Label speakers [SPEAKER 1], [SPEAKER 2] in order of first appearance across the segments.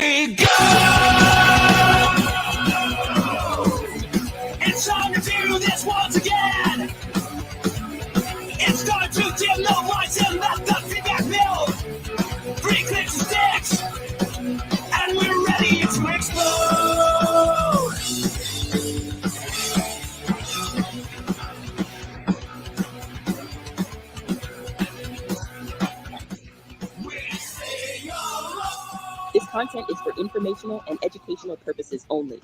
[SPEAKER 1] we go! It's time to do this once again. It's going to dim the lights and let the feedback build. 3 clicks and sticks, and we're ready to explode.
[SPEAKER 2] This content is for informational and educational purposes only.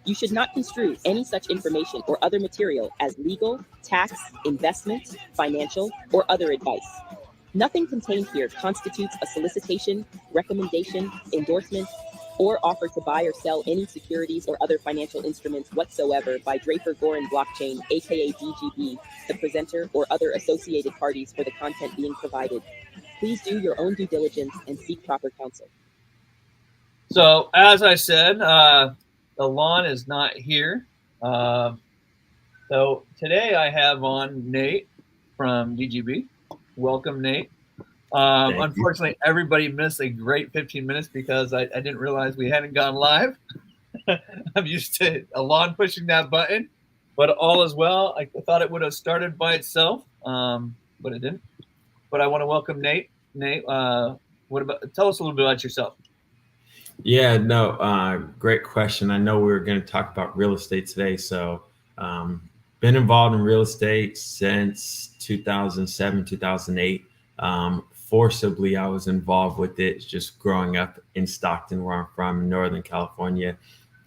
[SPEAKER 2] You should not construe any such information or other material as legal, tax, investment, financial, or other advice. Nothing contained here constitutes a solicitation, recommendation, endorsement, or offer to buy or sell any securities or other financial instruments whatsoever by Draper Gorin Blockchain, aka DGB, the presenter, or other associated parties for the content being provided. Please do your own due diligence and seek proper counsel.
[SPEAKER 3] So, as I said, Alon is not here. So today I have on Nate from DGB. Welcome, Nate. Unfortunately, everybody missed a great 15 minutes because I didn't realize we hadn't gone live. I'm used to Alon pushing that button, but all is well. I thought it would have started by itself, but it didn't. But I want to welcome Nate. Nate, tell us a little bit about yourself.
[SPEAKER 4] Yeah, no, great question. I know we were going to talk about real estate today. So been involved in real estate since 2007, 2008. Forcibly, I was involved with it just growing up in Stockton, where I'm from, in Northern California.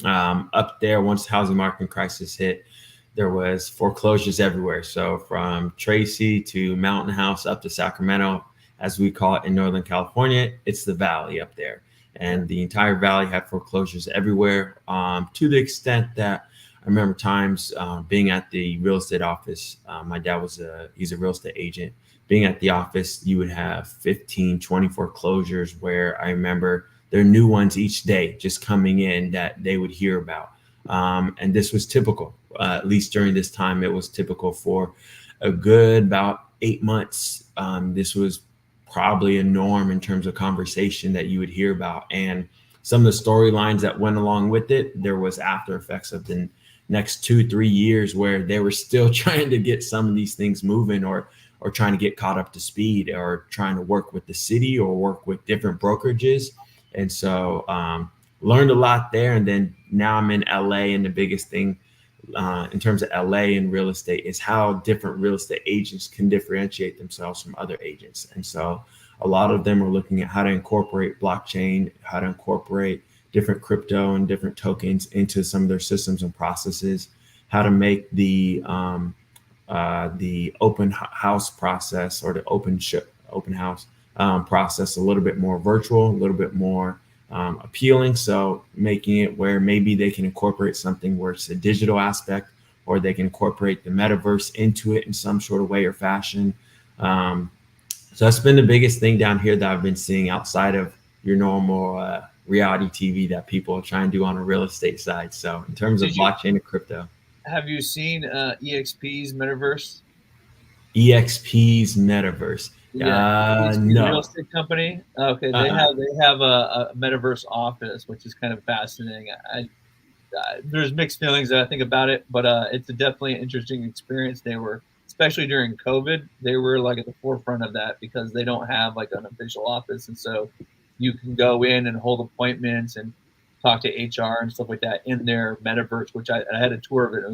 [SPEAKER 4] Up there, once the housing market crisis hit, there was foreclosures everywhere. So from Tracy to Mountain House up to Sacramento, as we call it in Northern California, it's the valley up there. And the entire valley had foreclosures everywhere, to the extent that I remember times being at the real estate office. My dad he's a real estate agent. Being at the office, you would have 15, 20 foreclosures where I remember there are new ones each day just coming in that they would hear about. And this was typical, at least during this time, it was typical for a good about 8 months. This was probably a norm in terms of conversation that you would hear about. And some of the storylines that went along with it, there was after effects of the next 2-3 years where they were still trying to get some of these things moving or trying to get caught up to speed or trying to work with the city or work with different brokerages. And so learned a lot there. And then now I'm in LA, and the biggest thing in terms of LA and real estate is how different real estate agents can differentiate themselves from other agents. And so a lot of them are looking at how to incorporate blockchain, how to incorporate different crypto and different tokens into some of their systems and processes, how to make the open house process or the open house process a little bit more virtual, a little bit more appealing. So making it where maybe they can incorporate something where it's a digital aspect, or they can incorporate the metaverse into it in some sort of way or fashion. So that's been the biggest thing down here that I've been seeing outside of your normal reality TV that people try and do on a real estate side. So in terms of blockchain and crypto.
[SPEAKER 3] Have you seen EXP's metaverse?
[SPEAKER 4] EXP's metaverse.
[SPEAKER 3] Yeah,
[SPEAKER 4] no.
[SPEAKER 3] Real estate company. Okay, they have a metaverse office, which is kind of fascinating. There's mixed feelings that I think about it, but it's definitely an interesting experience. They were, especially during COVID, they were like at the forefront of that because they don't have like an official office, and so you can go in and hold appointments and talk to HR and stuff like that in their metaverse. Which I had a tour of it. It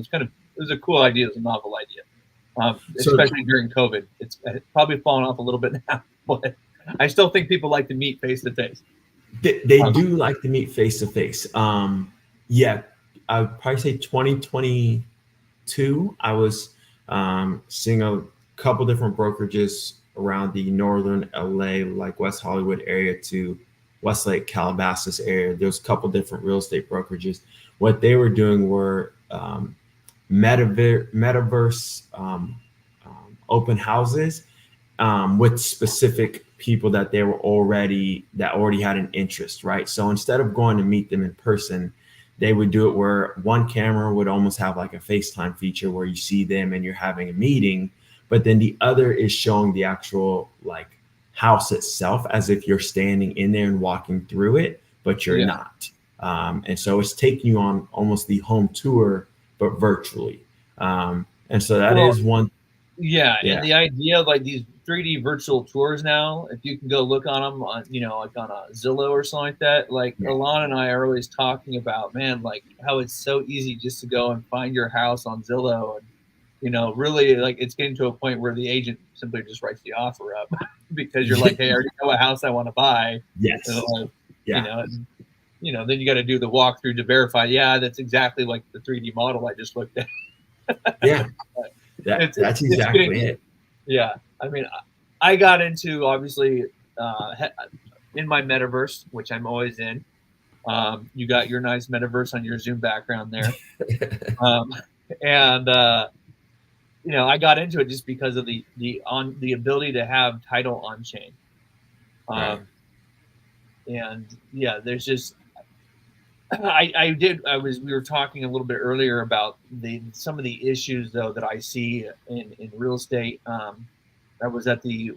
[SPEAKER 3] was a cool idea. It was a novel idea. Especially during COVID. It's probably fallen off a little bit now, but I still think people like to meet face to face.
[SPEAKER 4] They do like to meet face to face. Yeah, I would probably say 2022, I was seeing a couple different brokerages around the northern LA, like West Hollywood area to Westlake, Calabasas area. There's a couple different real estate brokerages. What they were doing were metaverse open houses with specific people that already had an interest, right? So instead of going to meet them in person, they would do it where one camera would almost have like a FaceTime feature where you see them and you're having a meeting, but then the other is showing the actual like house itself as if you're standing in there and walking through it, but you're not. And so it's taking you on almost the home tour, but virtually. And so that is one.
[SPEAKER 3] Yeah, and the idea of like these 3D virtual tours now, if you can go look on them on, like on a Zillow or something like that, like Alon and I are always talking about, man, like how it's so easy just to go and find your house on Zillow. And, really like it's getting to a point where the agent simply just writes the offer up because you're like, hey, I already know what house I want to buy.
[SPEAKER 4] Yes.
[SPEAKER 3] And then you got to do the walkthrough to verify, that's exactly like the 3D model I just looked at.
[SPEAKER 4] Yeah. That's exactly it.
[SPEAKER 3] Yeah. I mean, I got into obviously in my metaverse, which I'm always in. You got your nice metaverse on your Zoom background there. I got into it just because of the ability to have title on chain. There's just we were talking a little bit earlier about some of the issues though that I see in real estate. I was at the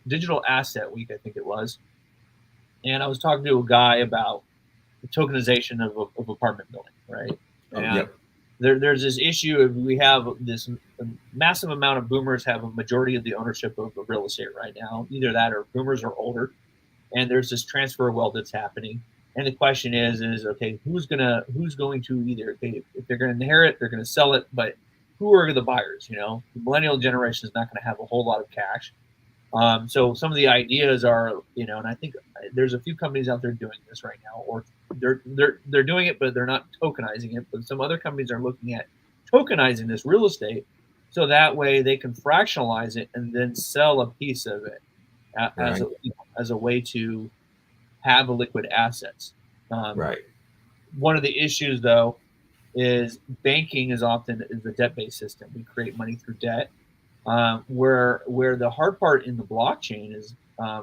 [SPEAKER 3] digital asset week, I think it was. And I was talking to a guy about the tokenization of apartment building, right? There's this issue of we have this massive amount of boomers have a majority of the ownership of real estate right now. Either that or boomers are older. And there's this transfer of wealth that's happening. And the question is okay, who's going to either, if they're going to inherit, they're going to sell it, but who are the buyers? The millennial generation is not going to have a whole lot of cash. So some of the ideas are, and I think there's a few companies out there doing this right now, or they're doing it, but they're not tokenizing it. But some other companies are looking at tokenizing this real estate, so that way they can fractionalize it and then sell a piece of it as a way to have a liquid assets. One of the issues, though, is banking is often a debt-based system. We create money through debt. Where the hard part in the blockchain is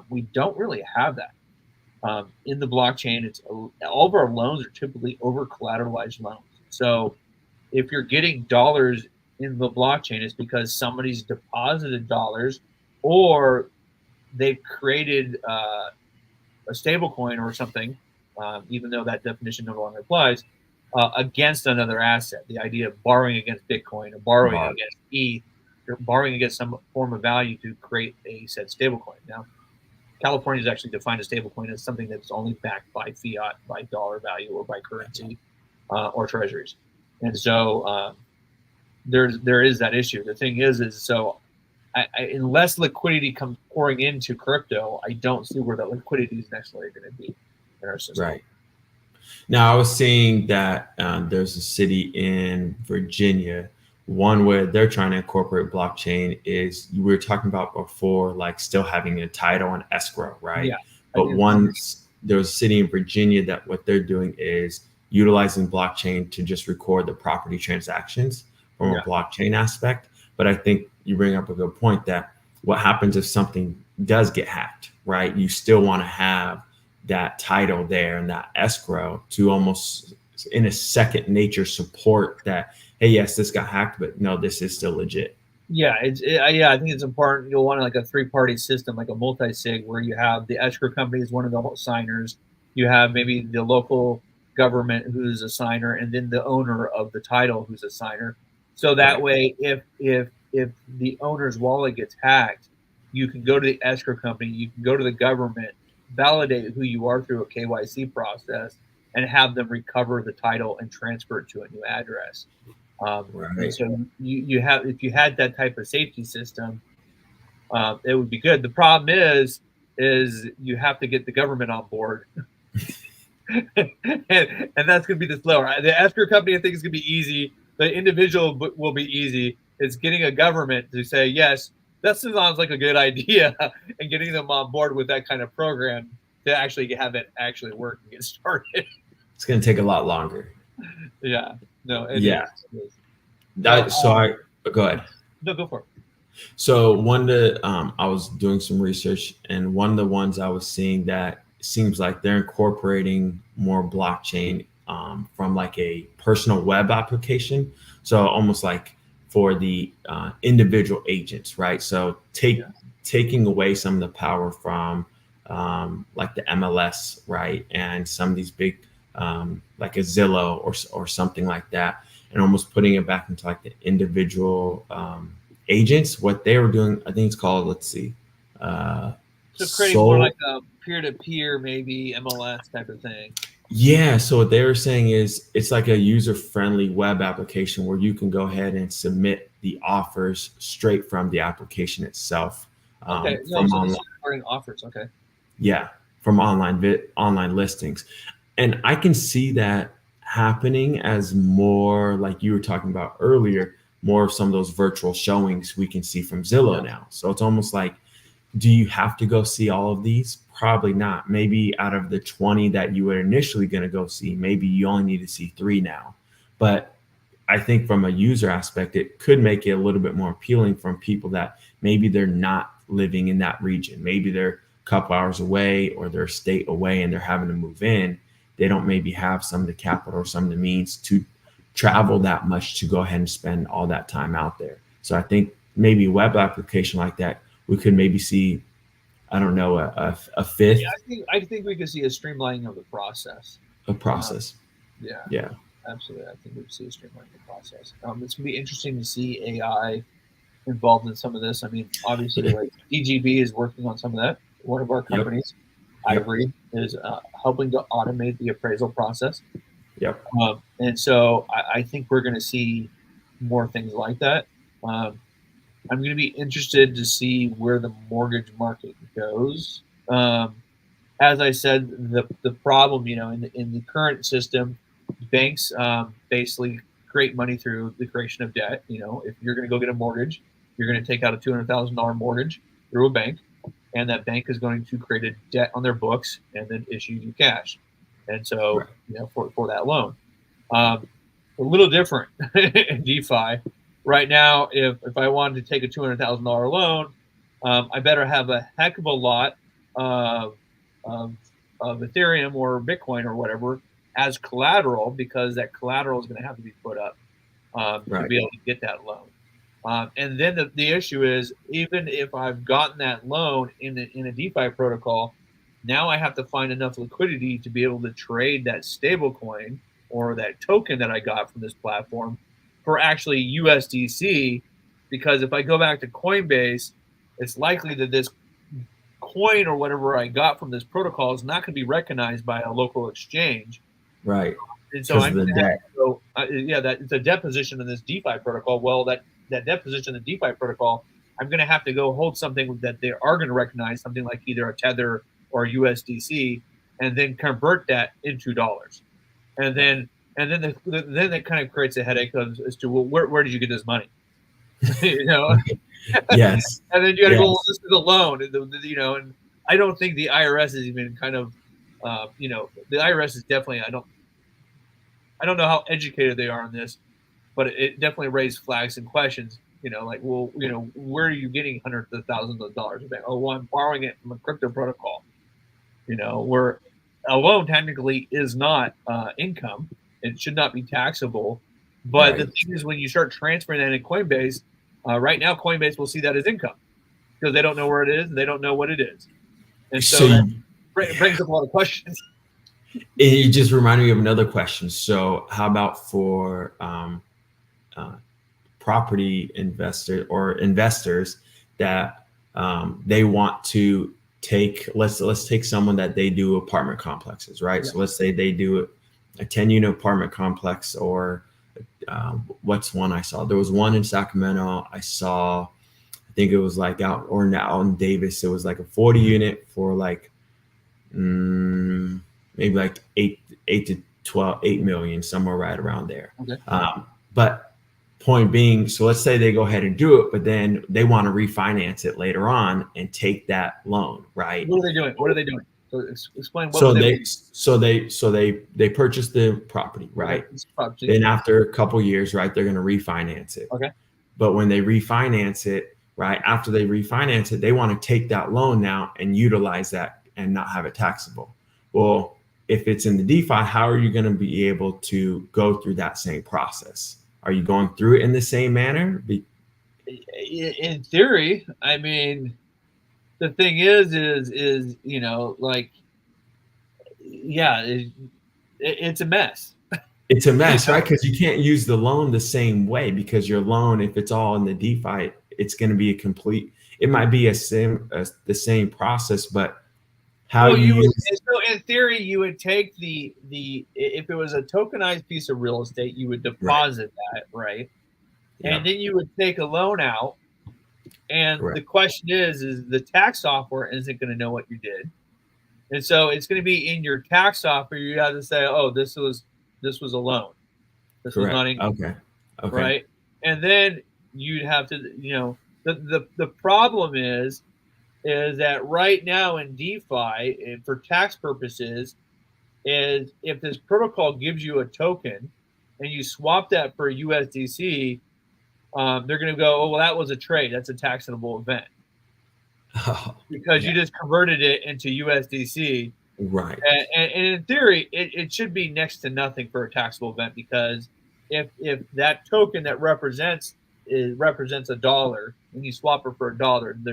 [SPEAKER 3] we don't really have that. In the blockchain, it's all of our loans are typically over collateralized loans. So if you're getting dollars in the blockchain, it's because somebody's deposited dollars, or they've created a stable coin or something, even though that definition no longer applies, against another asset. The idea of borrowing against Bitcoin or borrowing against ETH, you're borrowing against some form of value to create a said stablecoin. Now, California has actually defined a stablecoin as something that's only backed by fiat, by dollar value, or by currency, or treasuries. And so there is that issue. The thing is so unless liquidity comes pouring into crypto, I don't see where that liquidity is necessarily going to be in our system.
[SPEAKER 4] Right. Now, I was seeing that there's a city in Virginia, one where they're trying to incorporate blockchain is we were talking about before, like still having a title and escrow, right? Yeah. But there's a city in Virginia that what they're doing is utilizing blockchain to just record the property transactions from a blockchain aspect. But I think you bring up a good point that what happens if something does get hacked, right? You still want to have that title there and that escrow to almost in a second nature support that, hey, yes, this got hacked, but no, this is still legit.
[SPEAKER 3] Yeah, I think it's important. You'll want like a three-party system, like a multi-sig, where you have the escrow company is one of the signers. You have maybe the local government who's a signer, and then the owner of the title who's a signer. So that way, if the owner's wallet gets hacked, you can go to the escrow company, you can go to the government, validate who you are through a KYC process, and have them recover the title and transfer it to a new address. And so you have, if you had that type of safety system, it would be good. The problem is you have to get the government on board, and that's going to be the slower. The escrow company, I think, is going to be easy. The individual will be easy. It's getting a government to say, yes, that sounds like a good idea, and getting them on board with that kind of program to actually have it actually work and get started.
[SPEAKER 4] It's going to take a lot longer.
[SPEAKER 3] Yeah. No.
[SPEAKER 4] Yeah. Go ahead.
[SPEAKER 3] No, go for it.
[SPEAKER 4] So I was doing some research, and one of the ones I was seeing that seems like they're incorporating more blockchain from like a personal web application. So almost like for the individual agents, right? So taking away some of the power from like the MLS, right? And some of these big, like a Zillow or something like that, and almost putting it back into like the individual agents. What they were doing, I think it's called, let's see.
[SPEAKER 3] So creating more like a peer-to-peer, maybe MLS type of thing.
[SPEAKER 4] Yeah. So what they were saying is it's like a user-friendly web application where you can go ahead and submit the offers straight from the application itself.
[SPEAKER 3] Okay. No, so this is regarding offers. Okay.
[SPEAKER 4] Yeah, from online listings. And I can see that happening as more, like you were talking about earlier, more of some of those virtual showings we can see from Zillow now. So it's almost like, do you have to go see all of these? Probably not. Maybe out of the 20 that you were initially going to go see, maybe you only need to see 3 now. But I think from a user aspect, it could make it a little bit more appealing from people that maybe they're not living in that region. Maybe they're a couple hours away or they're a state away and they're having to move in. They don't maybe have some of the capital or some of the means to travel that much to go ahead and spend all that time out there. So I think maybe a web application like that, we could maybe see, I don't know, a fifth.
[SPEAKER 3] Yeah, I think we could see a streamlining of the process.
[SPEAKER 4] Yeah.
[SPEAKER 3] Absolutely. I think we could see a streamlining of the process. It's going to be interesting to see AI involved in some of this. I mean, obviously, like DGB is working on some of that. One of our companies, Ivory, is helping to automate the appraisal process.
[SPEAKER 4] Yep.
[SPEAKER 3] And so I think we're going to see more things like that. I'm going to be interested to see where the mortgage market goes. As I said, the problem, in the current system, banks basically create money through the creation of debt. If you're going to go get a mortgage, you're going to take out a $200,000 mortgage through a bank, and that bank is going to create a debt on their books and then issue you cash. And so, for that loan, a little different in DeFi. Right now, if I wanted to take a $200,000 loan, I better have a heck of a lot of Ethereum or Bitcoin or whatever as collateral, because that collateral is going to have to be put up to be able to get that loan. And then the issue is, even if I've gotten that loan in a DeFi protocol, now I have to find enough liquidity to be able to trade that stable coin or that token that I got from this platform for actually USDC, because if I go back to Coinbase, it's likely that this coin or whatever I got from this protocol is not going to be recognized by a local exchange.
[SPEAKER 4] Right.
[SPEAKER 3] And so I'm going to have to go, it's a debt position in this DeFi protocol. Well, that debt position in the DeFi protocol, I'm going to have to go hold something that they are going to recognize, something like either a Tether or USDC, and then convert that into dollars. And then that kind of creates a headache as to, well, where did you get this money?
[SPEAKER 4] Yes.
[SPEAKER 3] And then you got to go, well, this is a loan, and I don't think the IRS is even kind of, the IRS is definitely, I don't know how educated they are on this, but it definitely raised flags and questions. Like, well, where are you getting hundreds of thousands of dollars back? Oh, well, I'm borrowing it from a crypto protocol. Where a loan technically is not income. It should not be taxable. But the thing is, when you start transferring that in Coinbase, right now Coinbase will see that as income because they don't know where it is and they don't know what it is. And so that brings up a lot of questions.
[SPEAKER 4] It just reminded me of another question. So how about for property investors that they want to take, let's take someone that they do apartment complexes, right? So let's say they do a 10-unit apartment complex, or what's one I saw? There was one in Sacramento. I think it was like out in Davis. It was like a 40-unit for like maybe like 8 million, somewhere right around there.
[SPEAKER 3] Okay.
[SPEAKER 4] But point being, so let's say they go ahead and do it, but then they want to refinance it later on and take that loan, right?
[SPEAKER 3] What are they doing? So explain what
[SPEAKER 4] they purchase the property, right? Then after a couple years, right, they're going to refinance it.
[SPEAKER 3] Okay.
[SPEAKER 4] But when they refinance it, right, after they refinance it, they want to take that loan now and utilize that and not have it taxable. Well, if it's in the DeFi, how are you going to be able to go through that same process? Are you going through it in the same manner?
[SPEAKER 3] In theory, I mean, the thing is like, yeah, it's a mess.
[SPEAKER 4] It's a mess, right? Because you can't use the loan the same way, because your loan, if it's all in the DeFi, it's going to be it might be the same process, but how
[SPEAKER 3] Well,
[SPEAKER 4] you use.
[SPEAKER 3] so in theory, you would take if it was a tokenized piece of real estate, you would deposit that, right?
[SPEAKER 4] Yeah.
[SPEAKER 3] And then you would take a loan out. And
[SPEAKER 4] Correct.
[SPEAKER 3] the question is the tax software isn't going to know what you did. And so it's going to be in your tax software. You have to say, oh, this was a loan. This was not income.
[SPEAKER 4] Okay.
[SPEAKER 3] Right. And then you'd have to, the problem is that right now in DeFi, for tax purposes, is if this protocol gives you a token and you swap that for USDC, they're going to go, oh, well, that was a trade. That's a taxable event. Because you just converted it into USDC.
[SPEAKER 4] Right.
[SPEAKER 3] And in theory, it should be next to nothing for a taxable event, because if that token that represents $1 and you swap it for $1,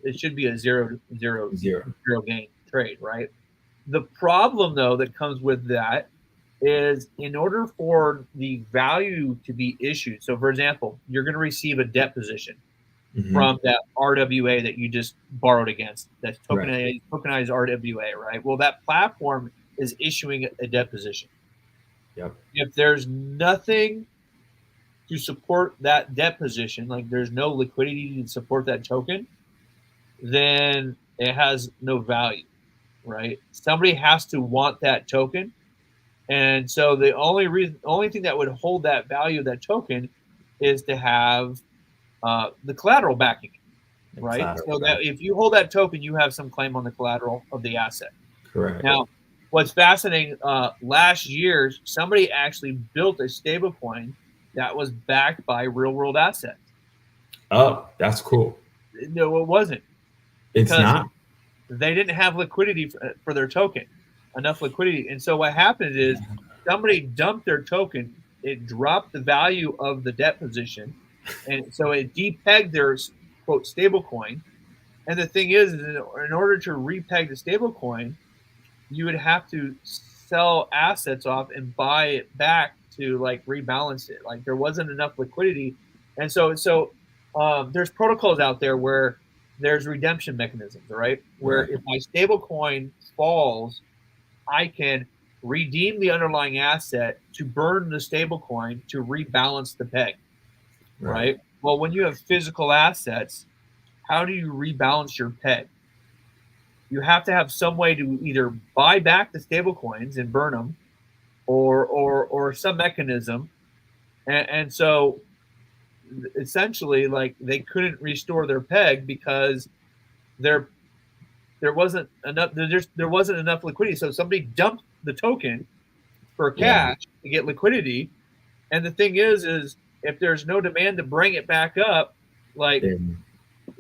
[SPEAKER 3] it should be a zero gain trade, right? The problem, though, that comes with that is, in order for the value to be issued, so for example, you're going to receive a debt position from that RWA that you just borrowed against. That's tokenized RWA, right? Well, that platform is issuing a debt position.
[SPEAKER 4] Yep.
[SPEAKER 3] If there's nothing to support that debt position, like there's no liquidity to support that token, then it has no value, right? Somebody has to want that token. And so the only thing that would hold that value of that token is to have the collateral backing, right? So that if you hold that token, you have some claim on the collateral of the asset.
[SPEAKER 4] Correct.
[SPEAKER 3] Now, what's fascinating, last year, somebody actually built a stable coin that was backed by real world assets.
[SPEAKER 4] Oh, that's cool.
[SPEAKER 3] No, it wasn't.
[SPEAKER 4] It's not?
[SPEAKER 3] They didn't have liquidity for their token, enough liquidity. And so what happened is somebody dumped their token. It dropped the value of the debt position. And so it depegged their, quote, stable coin. And the thing is in order to repeg the stable coin, you would have to sell assets off and buy it back to like rebalance it. Like there wasn't enough liquidity. And so there's protocols out there where there's redemption mechanisms, right? Where if my stable coin falls, I can redeem the underlying asset to burn the stable coin to rebalance the peg. Right. Well, when you have physical assets, how do you rebalance your peg? You have to have some way to either buy back the stable coins and burn them, or some mechanism. And so essentially, like, they couldn't restore their peg because there wasn't enough liquidity. So somebody dumped the token for cash to get liquidity. And the thing is if there's no demand to bring it back up, like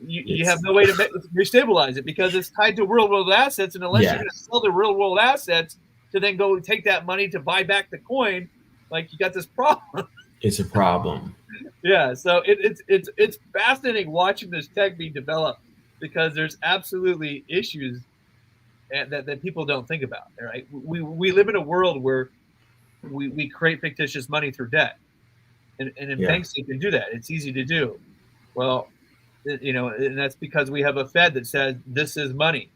[SPEAKER 3] you have no way to restabilize it, because it's tied to real world assets. And unless you're going to sell the real world assets to then go take that money to buy back the coin, like, you got this problem.
[SPEAKER 4] It's a problem.
[SPEAKER 3] Yeah. So it's fascinating watching this tech be developed, because there's absolutely issues that people don't think about. Right? We live in a world where we create fictitious money through debt. And in banks, you can do that. It's easy to do. Well, and that's because we have a Fed that says this is money.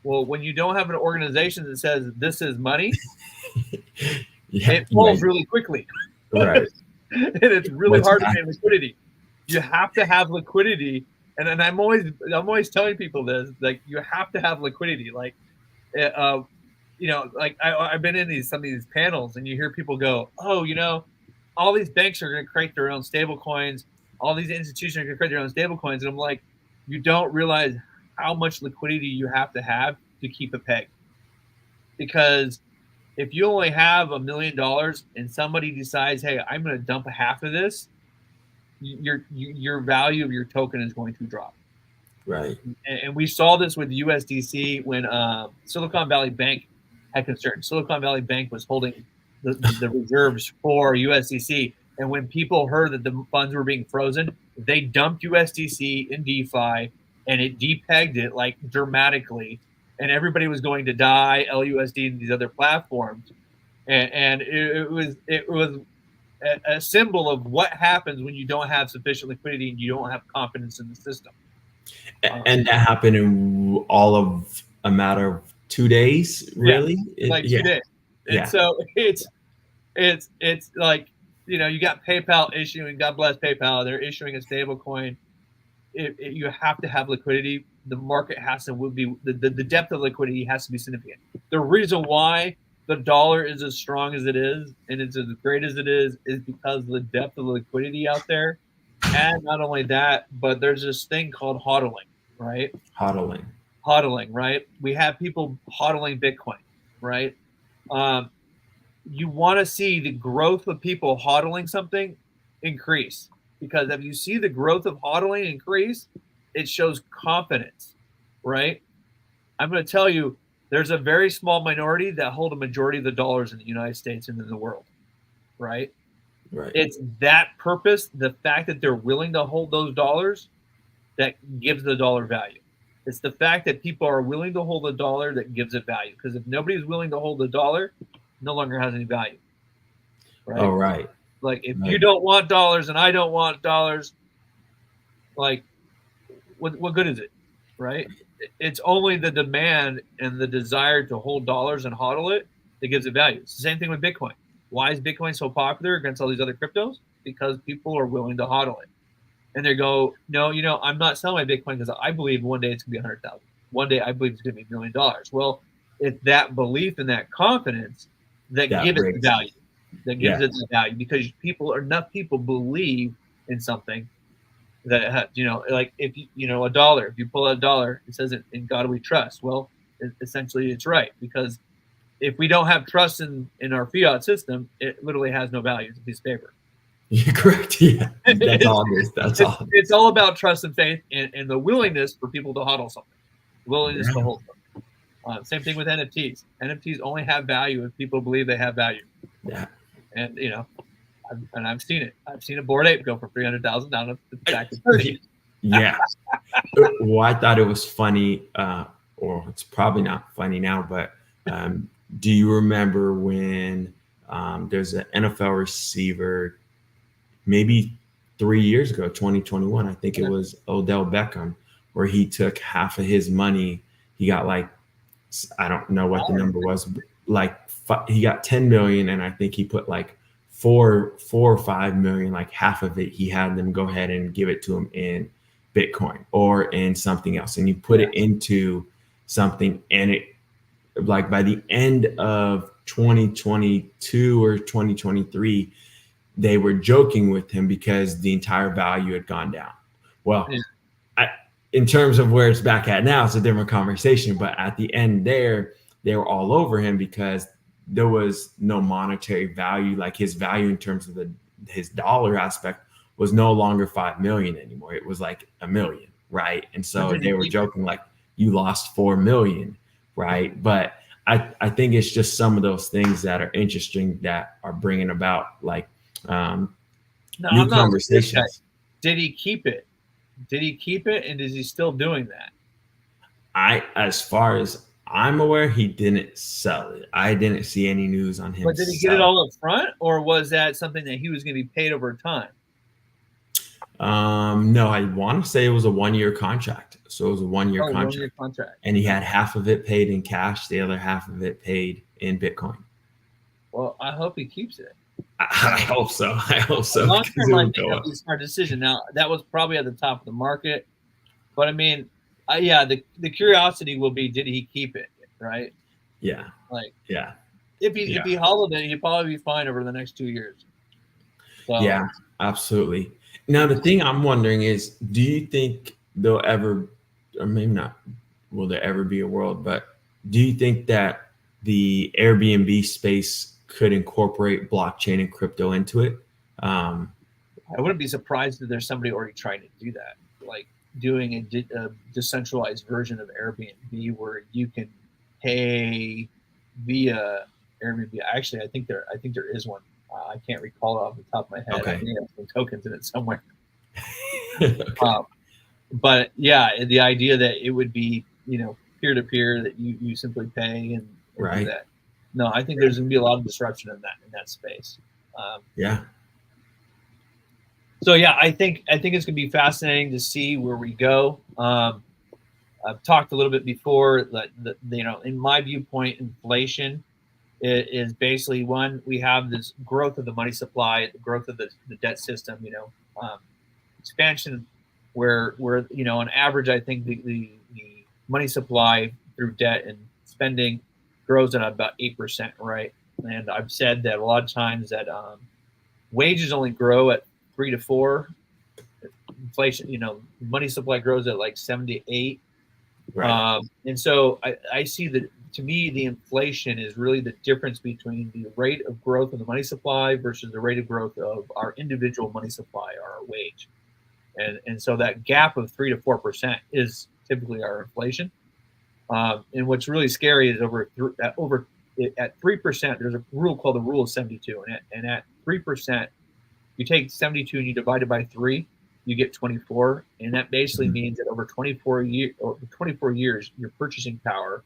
[SPEAKER 3] Well, when you don't have an organization that says this is money, it falls really quickly.
[SPEAKER 4] Right.
[SPEAKER 3] And it's really hard to gain liquidity. You have to have liquidity. And I'm always telling people this, like, you have to have liquidity. Like, like I've been in some of these panels, and you hear people go, oh, all these banks are going to create their own stable coins. All these institutions are going to create their own stable coins. And I'm like, you don't realize how much liquidity you have to keep a peg. Because if you only have $1 million and somebody decides, hey, I'm going to dump half of this, your value of your token is going to drop.
[SPEAKER 4] Right.
[SPEAKER 3] And we saw this with USDC when Silicon Valley Bank had concerns. Silicon Valley Bank was holding the reserves for USDC. And when people heard that the funds were being frozen, they dumped USDC in DeFi and it depegged it like dramatically, and everybody was going to die, LUSD and these other platforms, and it was a symbol of what happens when you don't have sufficient liquidity and you don't have confidence in the system.
[SPEAKER 4] And that happened in all of a matter of 2 days, really?
[SPEAKER 3] Like 2 days. And so it's like, you got PayPal issuing, God bless PayPal, they're issuing a stable coin. You have to have liquidity. The market has to be the depth of liquidity has to be significant. The reason why the dollar is as strong as it is and it's as great as it is because of the depth of liquidity out there. And not only that, but there's this thing called hodling, right? Hodling, right? We have people hodling Bitcoin, right? You want to see the growth of people hodling something increase, because if you see the growth of hodling increase, it shows confidence, right? I'm going to tell you, there's a very small minority that hold a majority of the dollars in the United States and in the world, right?
[SPEAKER 4] Right.
[SPEAKER 3] It's that purpose, the fact that they're willing to hold those dollars, that gives the dollar value. It's the fact that people are willing to hold the dollar that gives it value. Because if nobody's willing to hold the dollar, it no longer has any value. Right?
[SPEAKER 4] Oh, right.
[SPEAKER 3] Like if you don't want dollars and I don't want dollars, like what good is it? Right? It's only the demand and the desire to hold dollars and hodl it that gives it value. It's the same thing with Bitcoin. Why is Bitcoin so popular against all these other cryptos? Because people are willing to hodl it. And they go, no, I'm not selling my Bitcoin because I believe one day it's going to be 100,000. One day I believe it's going to be $1 million. Well, it's that belief and that confidence that gives it the value. That gives it the value, because enough people believe in something that, like if a dollar, if you pull out a dollar, it says in God we trust. Well, essentially it's right, because if we don't have trust in our fiat system, it literally has no value. It's a piece of paper.
[SPEAKER 4] You're correct. Yeah, that's all it is. That's all.
[SPEAKER 3] It's all about trust and faith and the willingness for people to hodl something, willingness to hold something. Same thing with NFTs. NFTs only have value if people believe they have value.
[SPEAKER 4] Yeah.
[SPEAKER 3] And I've seen it. I've seen a Bored Ape go for 300,000 down to back to 30.
[SPEAKER 4] Yeah. Well, I thought it was funny, or it's probably not funny now, but do you remember when there's an NFL receiver, maybe 3 years ago, 2021, I think it was Odell Beckham, where he took half of his money. He got I don't know what the number was, but he got 10 million, and I think he put four or 5 million, like half of it, he had them go ahead and give it to him in Bitcoin or in something else. And you put it into something, and it, by the end of 2022 or 2023, they were joking with him because the entire value had gone down. Well, in terms of where it's back at now, it's a different conversation. But at the end there, they were all over him because there was no monetary value. Like his value in terms of his dollar aspect was no longer 5 million anymore. It was like $1 million, right? And so they were joking like, you lost 4 million, right? But I think it's just some of those things that are interesting that are bringing about new conversations.
[SPEAKER 3] Did he keep it? Did he keep it? And is he still doing that?
[SPEAKER 4] As far as I'm aware, he didn't sell it. I didn't see any news on him.
[SPEAKER 3] But did he get it all up front, or was that something that he was going to be paid over time?
[SPEAKER 4] No, I want to say it was a 1-year contract. So it was a 1-year contract.
[SPEAKER 3] 1-year contract. And
[SPEAKER 4] he had half of it paid in cash, the other half of it paid in Bitcoin.
[SPEAKER 3] Well, I hope he keeps it.
[SPEAKER 4] I hope so.
[SPEAKER 3] Long term, I think that was a smart decision. Now, that was probably at the top of the market. But I mean, the curiosity will be, did he keep it, right?
[SPEAKER 4] Yeah.
[SPEAKER 3] If he hollowed it, he'd probably be fine over the next 2 years. So,
[SPEAKER 4] yeah, absolutely. Now, the thing I'm wondering is, do you think there'll ever, or maybe not, will there ever be a world, but do you think that the Airbnb space could incorporate blockchain and crypto into it?
[SPEAKER 3] I wouldn't be surprised if there's somebody already trying to do that, like doing a decentralized version of Airbnb where you can pay via Airbnb. Actually, I think there is one. I can't recall it off the top of my head.
[SPEAKER 4] Okay.
[SPEAKER 3] I think I have some tokens in it somewhere.
[SPEAKER 4] Okay.
[SPEAKER 3] but yeah, the idea that it would be, peer to peer, that you simply pay and do
[SPEAKER 4] Right.
[SPEAKER 3] that. No, I think there's going to be a lot of disruption in that space.
[SPEAKER 4] Yeah.
[SPEAKER 3] So yeah, I think it's going to be fascinating to see where we go. I've talked a little bit before that, in my viewpoint, inflation is basically, one, we have this growth of the money supply, the growth of the debt system, expansion where on average, I think the money supply through debt and spending grows at about 8%, right? And I've said that a lot of times that wages only grow at 3 to 4. Inflation, money supply grows at like 7 to 8.
[SPEAKER 4] Right.
[SPEAKER 3] And so I see that, to me, the inflation is really the difference between the rate of growth of the money supply versus the rate of growth of our individual money supply, or our wage. And so that gap of 3 to 4% is typically our inflation. And what's really scary is at 3%, there's a rule called the rule of 72. And at 3%, you take 72 and you divide it by 3, you get 24. And that basically means that over 24 years, your purchasing power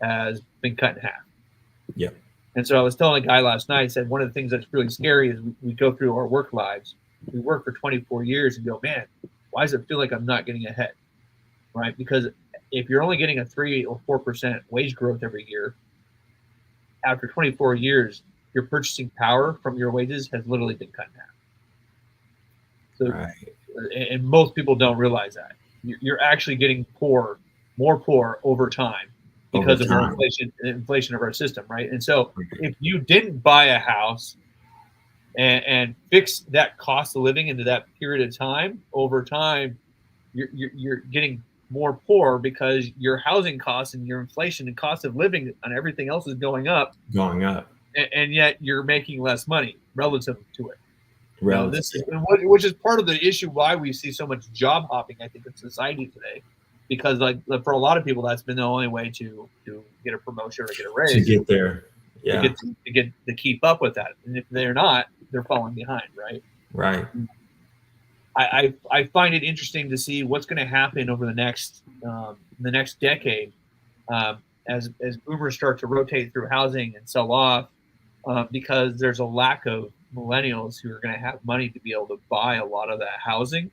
[SPEAKER 3] has been cut in half.
[SPEAKER 4] Yeah.
[SPEAKER 3] And so I was telling a guy last night, I said, one of the things that's really scary is we go through our work lives. We work for 24 years and go, man, why does it feel like I'm not getting ahead? Right? Because if you're only getting a 3 or 4% wage growth every year, after 24 years, your purchasing power from your wages has literally been cut in half. So, right. And most people don't realize that. You're actually getting more poor over time because of our inflation of our system, right? And so if you didn't buy a house and fix that cost of living into that period of time, over time, you're getting more poor because your housing costs and your inflation and cost of living and everything else is going up. And yet you're making less money relative to it. Which is part of the issue why we see so much job hopping, I think, in society today, because like for a lot of people, that's been the only way to get a promotion or get a raise,
[SPEAKER 4] to get there,
[SPEAKER 3] to keep up with that. And if they're not, they're falling behind, right? I find it interesting to see what's going to happen over the next decade as boomers start to rotate through housing and sell off, because there's a lack of millennials who are going to have money to be able to buy a lot of that housing,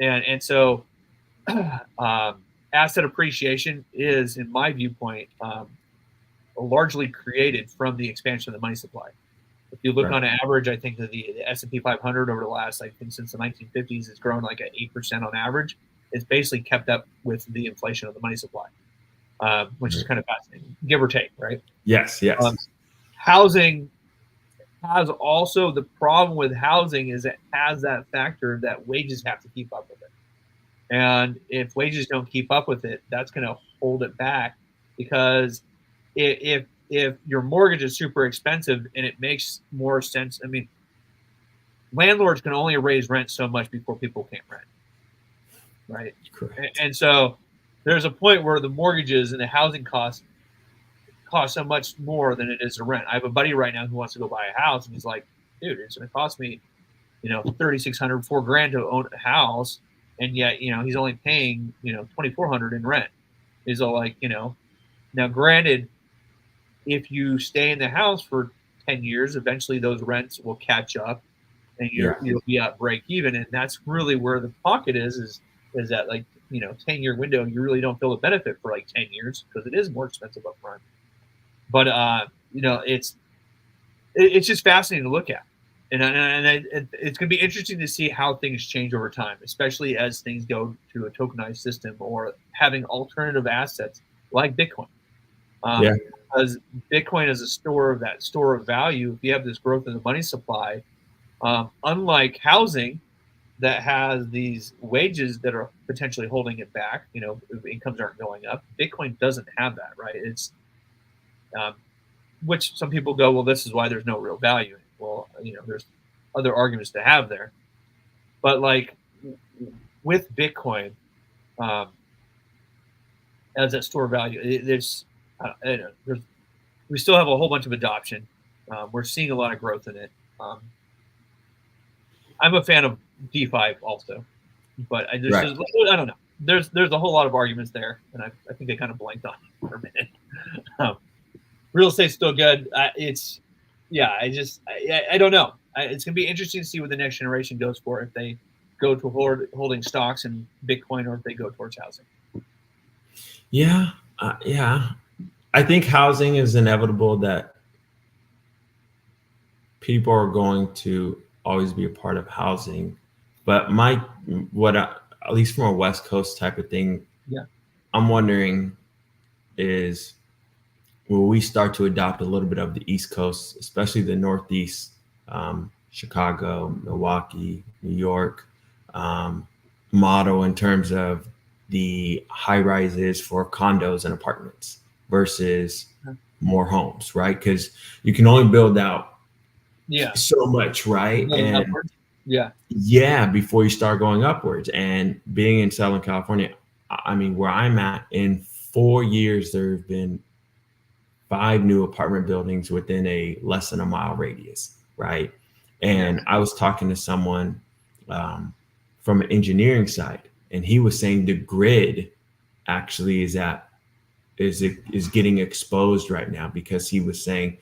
[SPEAKER 3] and so asset appreciation is, in my viewpoint, largely created from the expansion of the money supply. If you look on average, I think that the S&P 500 over the last, I think since the 1950s, has grown like at 8% on average. It's basically kept up with the inflation of the money supply, which is kind of fascinating, give or take, right?
[SPEAKER 4] Yes.
[SPEAKER 3] Housing has also, the problem with housing is it has that factor that wages have to keep up with it. And if wages don't keep up with it, that's going to hold it back, because if your mortgage is super expensive and it makes more sense, I mean, landlords can only raise rent so much before people can't rent, right?
[SPEAKER 4] Correct.
[SPEAKER 3] And so there's a point where the mortgages and the housing cost so much more than it is to rent. I have a buddy right now who wants to go buy a house, and he's like, dude, it's going to cost me, $3,600, $4,000 to own a house, and yet, he's only paying, $2,400 in rent. He's all like, now granted, if you stay in the house for 10 years, eventually those rents will catch up, and you'll be at break even, and that's really where the pocket is that, like, 10-year window. You really don't feel the benefit for like 10 years because it is more expensive up front. But it's just fascinating to look at, and it's going to be interesting to see how things change over time, especially as things go to a tokenized system or having alternative assets like Bitcoin. Because Bitcoin is a store of value. If you have this growth in the money supply, unlike housing that has these wages that are potentially holding it back, if incomes aren't going up, Bitcoin doesn't have that, right? It's which some people go, well, this is why there's no real value. Well, there's other arguments to have there, but like with Bitcoin, as that store of value, we still have a whole bunch of adoption. We're seeing a lot of growth in it. I'm a fan of DeFi also. But I
[SPEAKER 4] Right.
[SPEAKER 3] don't know. There's a whole lot of arguments there, and I think they kind of blanked on it for a minute. Real estate's still good. I don't know. It's going to be interesting to see what the next generation goes for, if they go to holding stocks and Bitcoin, or if they go towards housing.
[SPEAKER 4] Yeah. I think housing is inevitable, that people are going to always be a part of housing. But at least from a West Coast type of thing,
[SPEAKER 3] Yeah.
[SPEAKER 4] I'm wondering is, will we start to adopt a little bit of the East Coast, especially the Northeast, Chicago, Milwaukee, New York, model in terms of the high rises for condos and apartments versus more homes, right? Because you can only build out so much, right? And before you start going upwards. And being in Southern California, I mean, where I'm at, in 4 years, there have been 5 new apartment buildings within a less than a mile radius, right? And I was talking to someone from an engineering side, and he was saying the grid actually is getting exposed right now, because he was saying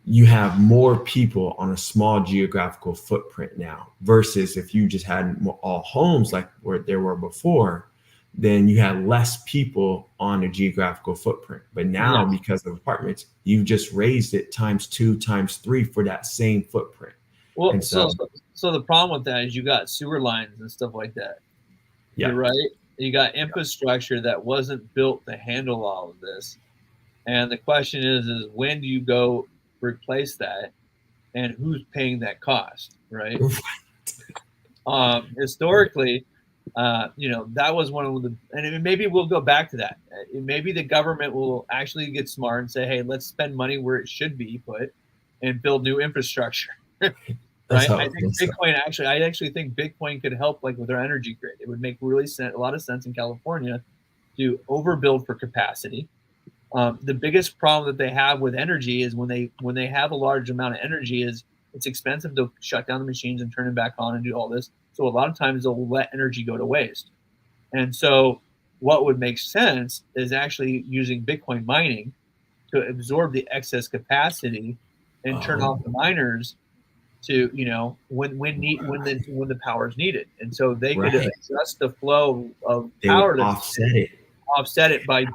[SPEAKER 4] you have more people on a small geographical footprint now, versus if you just had all homes like where there were before, then you had less people on a geographical footprint. But now, because of apartments, you've just raised it times 2, times 3 for that same footprint.
[SPEAKER 3] Well, and so the problem with that is you got sewer lines and stuff like that. Yeah. You're right. You got infrastructure that wasn't built to handle all of this. And the question is when do you go replace that, and who's paying that cost, right? Historically, that was one of the, and maybe we'll go back to that. Maybe the government will actually get smart and say, hey, let's spend money where it should be put and build new infrastructure. Right? I think Bitcoin I actually think Bitcoin could help, like with our energy grid. It would make a lot of sense in California to overbuild for capacity. The biggest problem that they have with energy is when they have a large amount of energy, is it's expensive to shut down the machines and turn them back on and do all this. So a lot of times they'll let energy go to waste. And so what would make sense is actually using Bitcoin mining to absorb the excess capacity and turn off the miners to, when the power is needed. And so they could adjust the flow of power, offset it by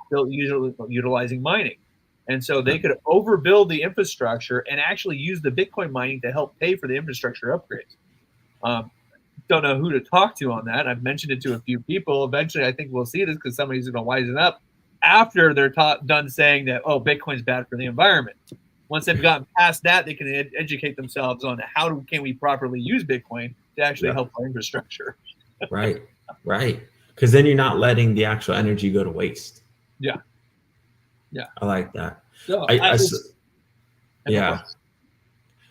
[SPEAKER 3] utilizing mining. And so they could overbuild the infrastructure and actually use the Bitcoin mining to help pay for the infrastructure upgrades. Don't know who to talk to on that. I've mentioned it to a few people. Eventually, I think we'll see this, because somebody's going to wisen up after they're done saying that, Bitcoin's bad for the environment. Once they've gotten past that, they can educate themselves on how can we properly use Bitcoin to actually help our infrastructure.
[SPEAKER 4] Right. Because then you're not letting the actual energy go to waste.
[SPEAKER 3] Yeah.
[SPEAKER 4] I like that.
[SPEAKER 3] So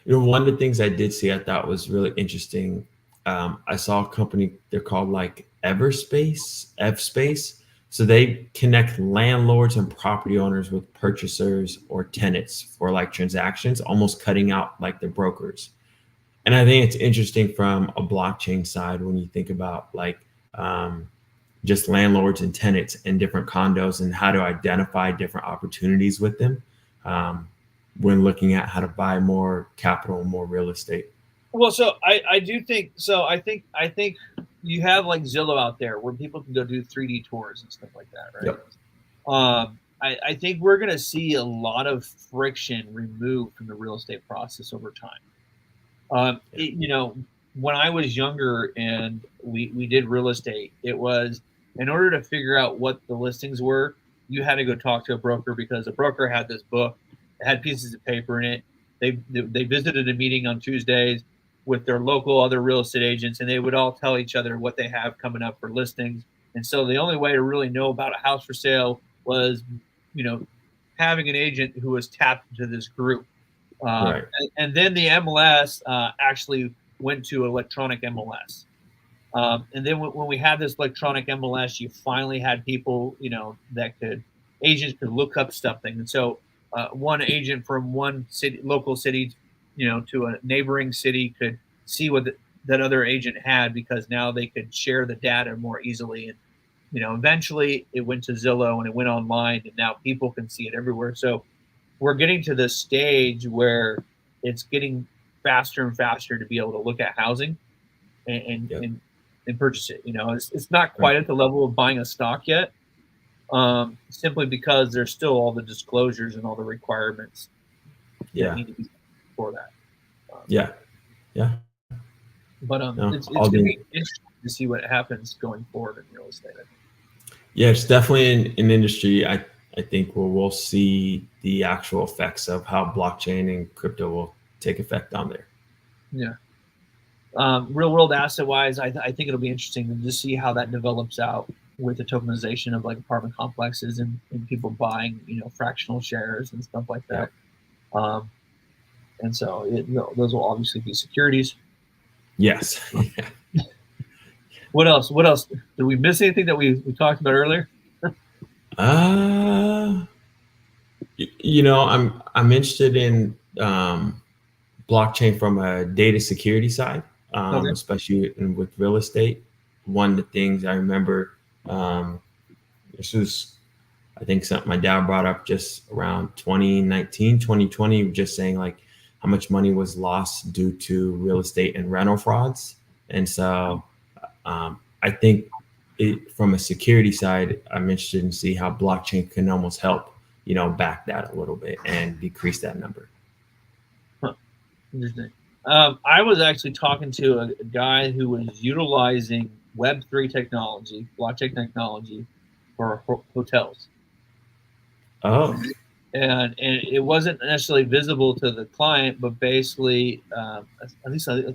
[SPEAKER 4] one of the things I did see I thought was really interesting. I saw a company, they're called like Evspace. So they connect landlords and property owners with purchasers or tenants for like transactions, almost cutting out like the brokers. And I think it's interesting from a blockchain side when you think about like just landlords and tenants in different condos, and how to identify different opportunities with them when looking at how to buy more capital and more real estate.
[SPEAKER 3] Well, so I do think so. I think you have like Zillow out there where people can go do 3D tours and stuff like that, right? Yep. I think we're going to see a lot of friction removed from the real estate process over time. When I was younger and we did real estate, it was, in order to figure out what the listings were, you had to go talk to a broker, because a broker had this book, it had pieces of paper in it. They visited a meeting on Tuesdays with their local other real estate agents, and they would all tell each other what they have coming up for listings. And so the only way to really know about a house for sale was, having an agent who was tapped into this group. And then the MLS actually went to electronic MLS. And then when we had this electronic MLS, you finally had people, agents could look up something. And so one agent from one local city, to a neighboring city could see that other agent had, because now they could share the data more easily. And, eventually it went to Zillow and it went online, and now people can see it everywhere. So we're getting to this stage where it's getting faster and faster to be able to look at housing and purchase it. It's not quite at the level of buying a stock yet, simply because there's still all the disclosures and all the requirements that need to be for that. But it's going to be interesting to see what happens going forward in real estate.
[SPEAKER 4] Yeah, it's definitely an industry. I think we'll see the actual effects of how blockchain and crypto will take effect on there.
[SPEAKER 3] Yeah. Real world asset wise, I think it'll be interesting to see how that develops out with the tokenization of like apartment complexes and people buying, fractional shares and stuff like that. And so those will obviously be securities.
[SPEAKER 4] Yes.
[SPEAKER 3] What else? Did we miss anything that we talked about earlier?
[SPEAKER 4] I'm interested in blockchain from a data security side, especially with real estate. One of the things I remember, this was, I think, something my dad brought up just around 2019, 2020, just saying like how much money was lost due to real estate and rental frauds. And so I think from a security side, I'm interested in see how blockchain can almost help, back that a little bit and decrease that number.
[SPEAKER 3] Interesting. I was actually talking to a guy who was utilizing Web3 technology, blockchain technology, for hotels.
[SPEAKER 4] Oh.
[SPEAKER 3] And it wasn't necessarily visible to the client, but basically, at least I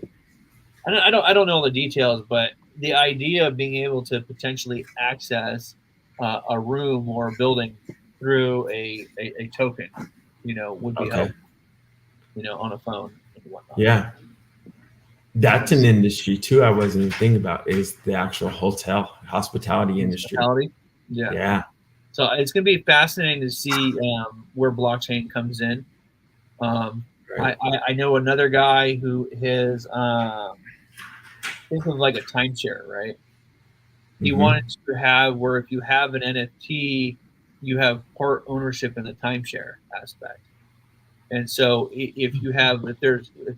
[SPEAKER 3] don't know the details, but the idea of being able to potentially access a room or a building through a token, would be helpful, on a phone and whatnot.
[SPEAKER 4] Yeah. That's an industry too I wasn't even thinking about, is the actual hospitality industry.
[SPEAKER 3] Yeah.
[SPEAKER 4] Yeah.
[SPEAKER 3] So it's going to be fascinating to see where blockchain comes in. Right. I know another guy who is think of like a timeshare, right? He wanted to have where if you have an NFT, you have part ownership in the timeshare aspect. And so if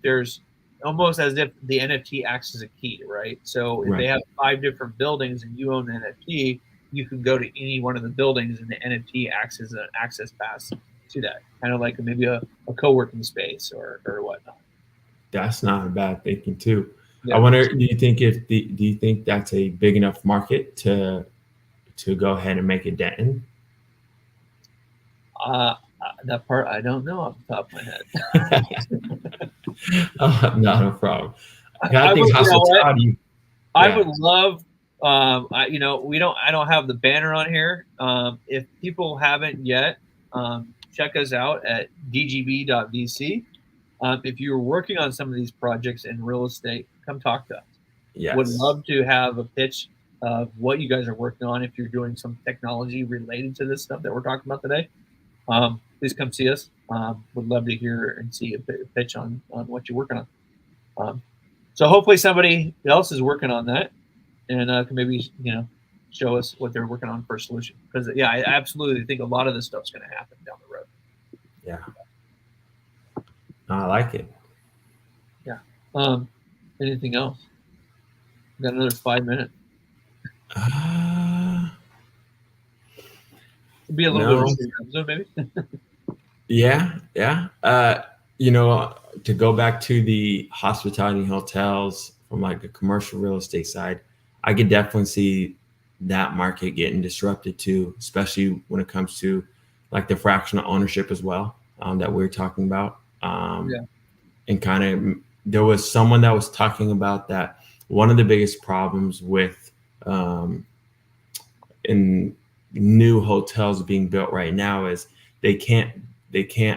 [SPEAKER 3] there's almost as if the NFT acts as a key, right? So if they have 5 different buildings and you own an NFT, you can go to any one of the buildings and the NFT acts as an access pass to that, kind of like maybe a co-working space or whatnot.
[SPEAKER 4] That's not a bad thinking too.
[SPEAKER 3] Yeah.
[SPEAKER 4] I wonder, do you think that's a big enough market to go ahead and make a dent in?
[SPEAKER 3] That part I don't know off the top of my head.
[SPEAKER 4] Not a problem. I think hospitality.
[SPEAKER 3] I would love. I don't have the banner on here. If people haven't yet, check us out at dgb.vc. If you're working on some of these projects in real estate, come talk to us.
[SPEAKER 4] Yes.
[SPEAKER 3] Would love to have a pitch of what you guys are working on. If you're doing some technology related to this stuff that we're talking about today, please come see us. Would love to hear and see a pitch on what you're working on. So hopefully somebody else is working on that and can maybe show us what they're working on for a solution. Because I absolutely think a lot of this stuff's going to happen down the road.
[SPEAKER 4] Yeah. I like it.
[SPEAKER 3] Yeah. Anything else? We got another 5 minutes. It'll be a little bit episode, maybe.
[SPEAKER 4] Yeah. To go back to the hospitality hotels from like the commercial real estate side, I could definitely see that market getting disrupted too, especially when it comes to like the fractional ownership as well, that we're talking about. And kind of, there was someone that was talking about that one of the biggest problems with in new hotels being built right now is they can't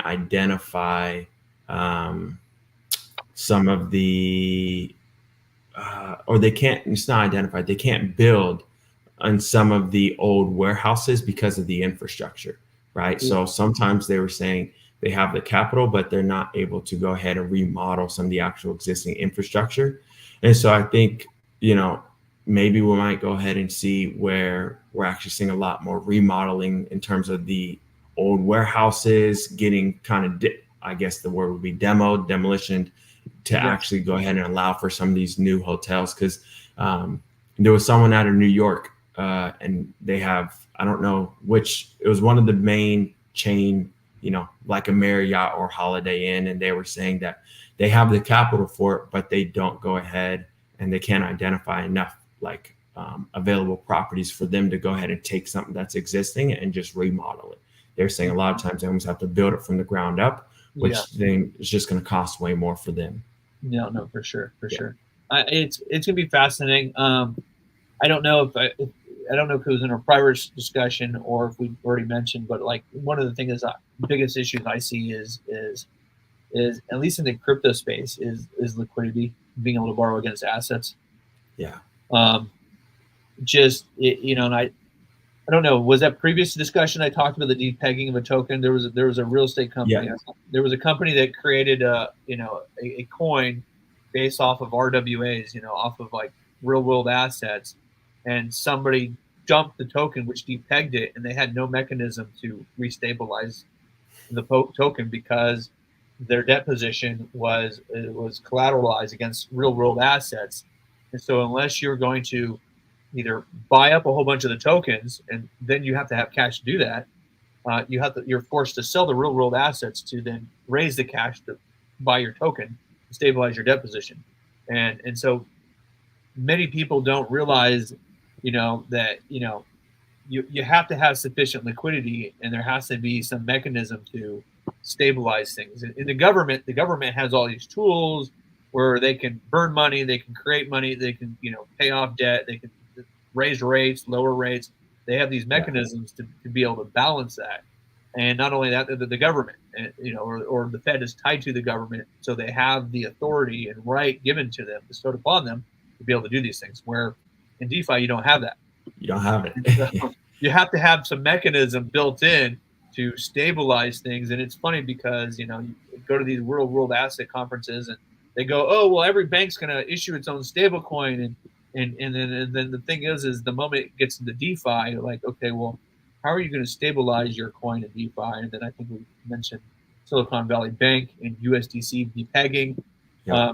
[SPEAKER 4] identify some of the or they can't, it's not identified, they can't build on some of the old warehouses because of the infrastructure, right? So sometimes they were saying they have the capital, but they're not able to go ahead and remodel some of the actual existing infrastructure. And so I think, maybe we might go ahead and see where we're actually seeing a lot more remodeling in terms of the old warehouses getting kind of, I guess the word would be demolition, to actually go ahead and allow for some of these new hotels. Because there was someone out of New York, and they have, I don't know which, it was one of the main chain, like a Marriott or Holiday Inn, and they were saying that they have the capital for it, but they don't go ahead and they can't identify enough available properties for them to go ahead and take something that's existing and just remodel it. They're saying a lot of times they almost have to build it from the ground up, which then is just going to cost way more for them.
[SPEAKER 3] No, for sure. It's going to be fascinating. I don't know if I don't know if it was in a prior discussion or if we already mentioned, but like one of the things, the biggest issues I see is at least in the crypto space is liquidity, being able to borrow against assets.
[SPEAKER 4] Yeah.
[SPEAKER 3] And I don't know, was that previous discussion I talked about the depegging of a token? There was a real estate company.
[SPEAKER 4] Yeah.
[SPEAKER 3] There was a company that created a coin based off of RWAs, off of like real world assets, and somebody dumped the token which depegged it, and they had no mechanism to restabilize the token because their debt position was collateralized against real world assets. And so unless you're going to either buy up a whole bunch of the tokens, and then you have to have cash to do that, you're forced to sell the real world assets to then raise the cash to buy your token, to stabilize your debt position. And so many people don't realize, that you have to have sufficient liquidity, and there has to be some mechanism to stabilize things. In the government has all these tools where they can burn money, they can create money, they can pay off debt, they can raise rates, lower rates. They have these mechanisms to be able to balance that. And not only that, the government, or the Fed is tied to the government, so they have the authority and right given to them, bestowed upon them, to be able to do these things. Where in DeFi, you don't have that.
[SPEAKER 4] You don't have it.
[SPEAKER 3] So you have to have some mechanism built in to stabilize things. And it's funny because you go to these real world asset conferences and they go, oh well, every bank's going to issue its own stable coin, and then the thing is the moment it gets into DeFi, you're like, okay, well, how are you going to stabilize your coin in DeFi? And then I think we mentioned Silicon Valley Bank and USDC depegging.
[SPEAKER 4] Yeah.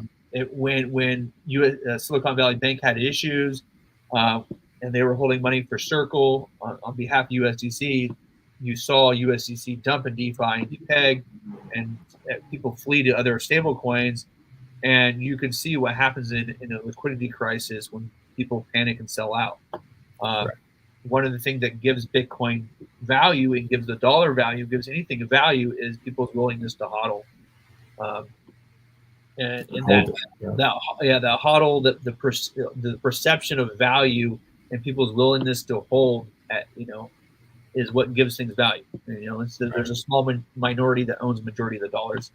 [SPEAKER 3] When Silicon Valley Bank had issues, and they were holding money for Circle on behalf of USDC, you saw USDC dump in DeFi and depeg, and people flee to other stable coins. And you can see what happens in a liquidity crisis when people panic and sell out.
[SPEAKER 4] Right.
[SPEAKER 3] One of the things that gives Bitcoin value and gives the dollar value, gives anything a value, is people's willingness to hodl. And that hodl, the perception of value and people's willingness to hold is what gives things value. There's a small minority that owns majority of the dollars.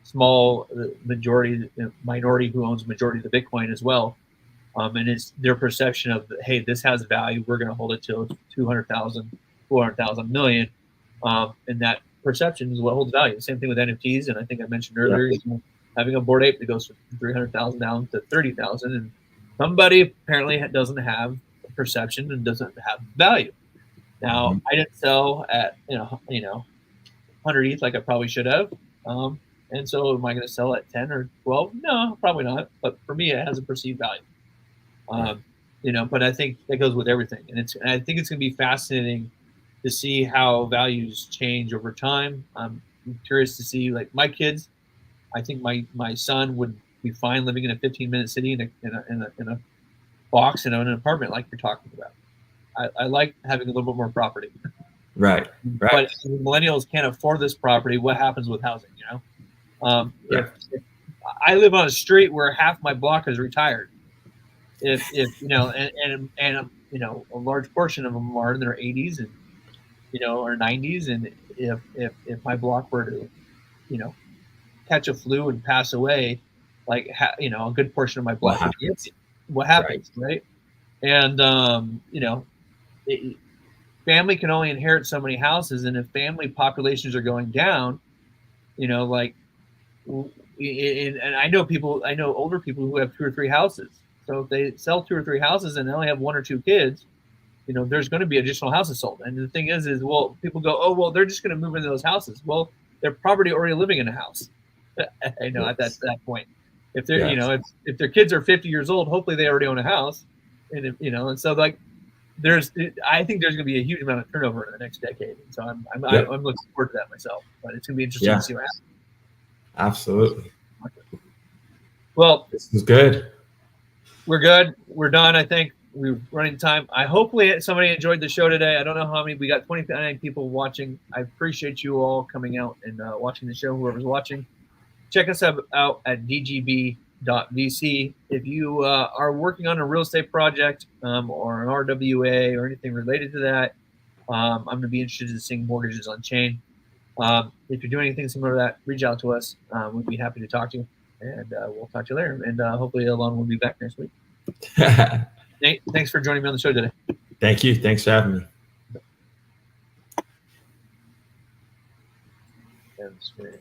[SPEAKER 3] Small minority who owns majority of the Bitcoin as well, and it's their perception of, hey, this has value, we're going to hold it till 200,000, 400,000, million, and that perception is what holds value. Same thing with NFTs, and I think I mentioned earlier, having a Bored Ape that goes from 300,000 down to 30,000, and somebody apparently doesn't have a perception and doesn't have value. Now, I didn't sell at 100 ETH like I probably should have. And so am I going to sell at 10 or 12? No, probably not. But for me, it has a perceived value. But I think that goes with everything. And I think it's going to be fascinating to see how values change over time. I'm curious to see, like, my kids. I think my son would be fine living in a 15-minute city in a box and own an apartment like you're talking about. I like having a little bit more property. Right. But millennials can't afford this property. What happens with housing, If I live on a street where half my block is retired, a large portion of them are in their 80s and or 90s, and if my block were to catch a flu and pass away, a good portion of my block, what happens, right? And family can only inherit so many houses, and if family populations are going down, You know, like, and I know older people who have 2 or 3 houses. So if they sell 2 or 3 houses and they only have 1 or 2 kids, you know, there's going to be additional houses sold. And the thing is, well, people go, oh, well, they're just going to move into those houses. Well, they're probably already living in a house. I know at that point, if they're, you know, if their kids are 50 years old, hopefully they already own a house. And if, you know, and so like, I think there's going to be a huge amount of turnover in the next decade. And so I'm looking forward to that myself, but it's going to be interesting to see what happens.
[SPEAKER 4] Absolutely.
[SPEAKER 3] Well,
[SPEAKER 4] this is good.
[SPEAKER 3] We're good. We're done. I think we're running time. Hopefully somebody enjoyed the show today. I don't know how many. We got 29 people watching. I appreciate you all coming out and watching the show. Whoever's watching, check us out at dgb.vc. If you are working on a real estate project or an RWA or anything related to that, I'm going to be interested in seeing mortgages on chain. If you're doing anything similar to that, reach out to us. We'd be happy to talk to you. And we'll talk to you later. And hopefully Alon will be back next week. Nate, thanks for joining me on the show today.
[SPEAKER 4] Thank you. Thanks for having me.
[SPEAKER 3] That's great.